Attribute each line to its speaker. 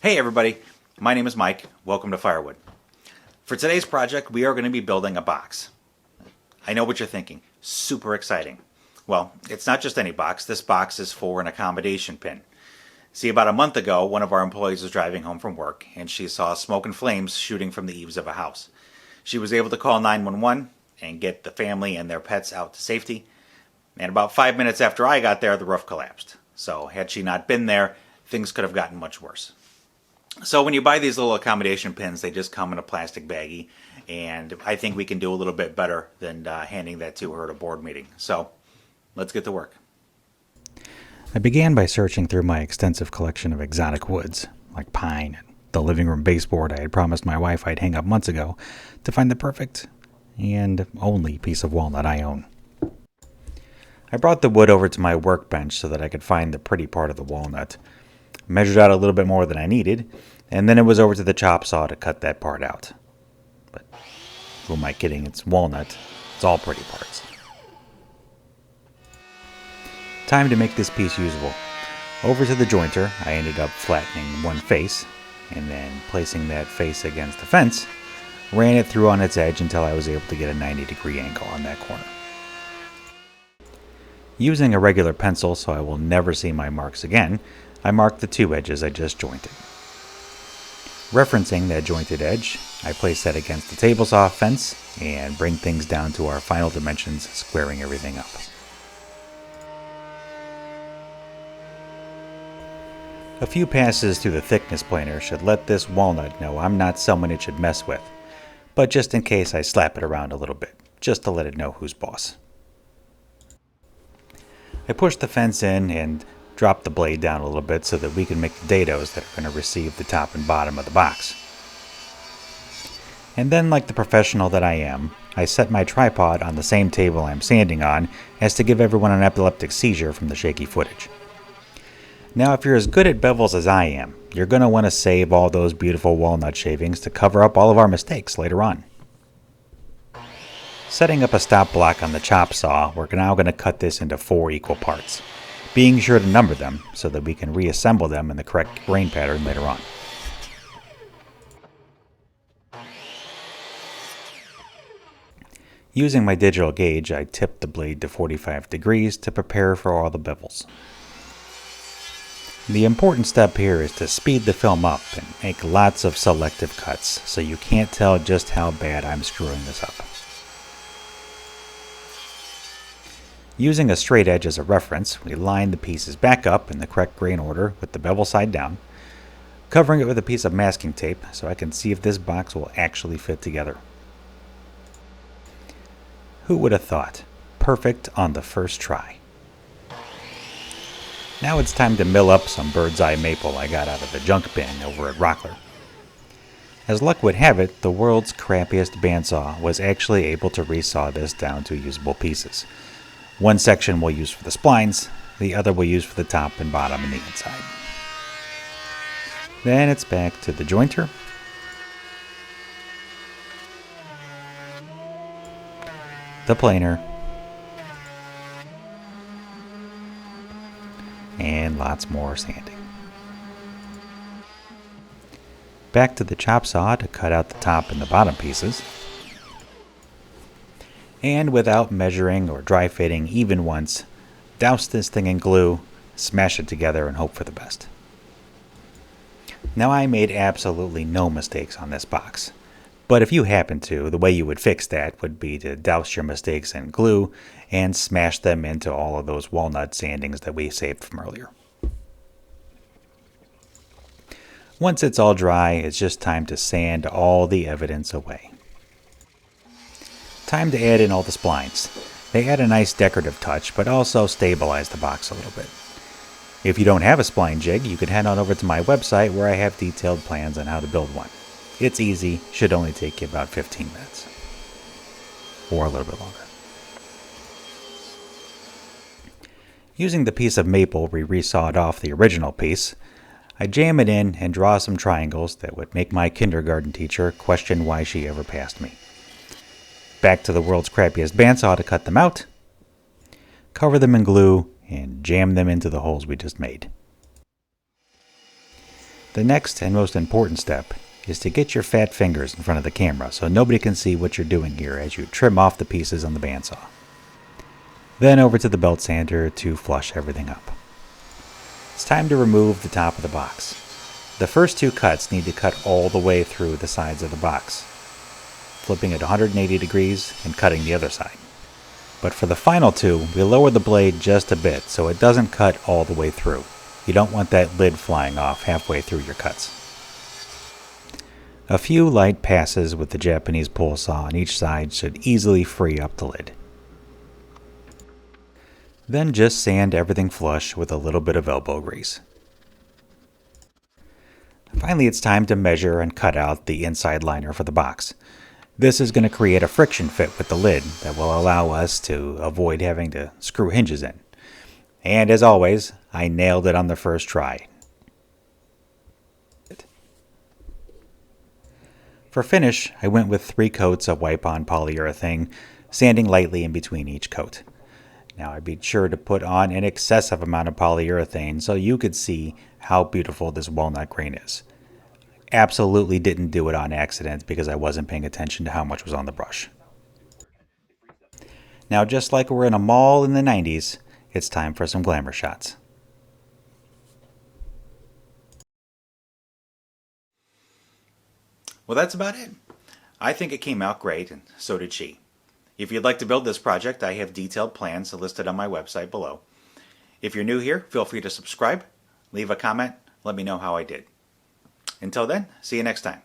Speaker 1: Hey everybody, my name is Mike. Welcome to Firewood. For today's project, we are going to be building a box. I know what you're thinking. Super exciting. Well, it's not just any box. This box is for an accommodation pin. See, about a month ago, one of our employees was driving home from work and she saw smoke and flames shooting from the eaves of a house. She was able to call 911 and get the family and their pets out to safety. And about 5 minutes after I got there, the roof collapsed. So had she not been there, things could have gotten much worse. So when you buy these little accommodation pins, they just come in a plastic baggie, and I think we can do a little bit better than handing that to her at a board meeting. So let's get to work.
Speaker 2: I began by searching through my extensive collection of exotic woods, like pine and the living room baseboard I had promised my wife I'd hang up months ago, to find the perfect and only piece of walnut I own. I brought the wood over to my workbench so that I could find the pretty part of the walnut, measured out a little bit more than I needed, and then it was over to the chop saw to cut that part out. But who am I kidding? It's walnut. It's all pretty parts. Time to make this piece usable. Over to the jointer, I ended up flattening one face, and then placing that face against the fence, ran it through on its edge until I was able to get a 90-degree angle on that corner. Using a regular pencil so I will never see my marks again, I marked the two edges I just jointed. Referencing that jointed edge, I place that against the table saw fence and bring things down to our final dimensions, squaring everything up. A few passes through the thickness planer should let this walnut know I'm not someone it should mess with, but just in case I slap it around a little bit, just to let it know who's boss. I pushed the fence in and dropped the blade down a little bit so that we can make the dados that are going to receive the top and bottom of the box. And then, like the professional that I am, I set my tripod on the same table I'm standing on as to give everyone an epileptic seizure from the shaky footage. Now, if you're as good at bevels as I am, you're going to want to save all those beautiful walnut shavings to cover up all of our mistakes later on. Setting up a stop block on the chop saw, we're now going to cut this into 4 equal parts, being sure to number them so that we can reassemble them in the correct grain pattern later on. Using my digital gauge, I tipped the blade to 45 degrees to prepare for all the bevels. The important step here is to speed the film up and make lots of selective cuts so you can't tell just how bad I'm screwing this up. Using a straight edge as a reference, we line the pieces back up in the correct grain order with the bevel side down, covering it with a piece of masking tape so I can see if this box will actually fit together. Who would have thought? Perfect on the first try. Now it's time to mill up some bird's eye maple I got out of the junk bin over at Rockler. As luck would have it, the world's crappiest bandsaw was actually able to resaw this down to usable pieces. One section we'll use for the splines, the other we'll use for the top and bottom and the inside. Then it's back to the jointer, the planer, and lots more sanding. Back to the chop saw to cut out the top and the bottom pieces. And without measuring or dry fitting even once, douse this thing in glue, smash it together, and hope for the best. Now, I made absolutely no mistakes on this box, but if you happen to, the way you would fix that would be to douse your mistakes in glue and smash them into all of those walnut sandings that we saved from earlier. Once it's all dry, it's just time to sand all the evidence away. Time to add in all the splines. They add a nice decorative touch, but also stabilize the box a little bit. If you don't have a spline jig, you can head on over to my website where I have detailed plans on how to build one. It's easy, should only take you about 15 minutes. Or a little bit longer. Using the piece of maple we resawed off the original piece, I jam it in and draw some triangles that would make my kindergarten teacher question why she ever passed me. Back to the world's crappiest bandsaw to cut them out, cover them in glue, and jam them into the holes we just made. The next and most important step is to get your fat fingers in front of the camera so nobody can see what you're doing here as you trim off the pieces on the bandsaw. Then over to the belt sander to flush everything up. It's time to remove the top of the box. The first two cuts need to cut all the way through the sides of the box, flipping it 180 degrees and cutting the other side. But for the final two, we lower the blade just a bit so it doesn't cut all the way through. You don't want that lid flying off halfway through your cuts. A few light passes with the Japanese pull saw on each side should easily free up the lid. Then just sand everything flush with a little bit of elbow grease. Finally, it's time to measure and cut out the inside liner for the box. This is going to create a friction fit with the lid that will allow us to avoid having to screw hinges in. And as always, I nailed it on the first try. For finish, I went with 3 coats of wipe-on polyurethane, sanding lightly in between each coat. Now I made sure to put on an excessive amount of polyurethane so you could see how beautiful this walnut grain is. Absolutely didn't do it on accident because I wasn't paying attention to how much was on the brush. Now just like we're in a mall in the 90s, it's time for some glamour shots.
Speaker 1: Well, that's about it. I think it came out great, and so did she. If you'd like to build this project, I have detailed plans listed on my website below. If you're new here, feel free to subscribe, leave a comment, let me know how I did. Until then, see you next time.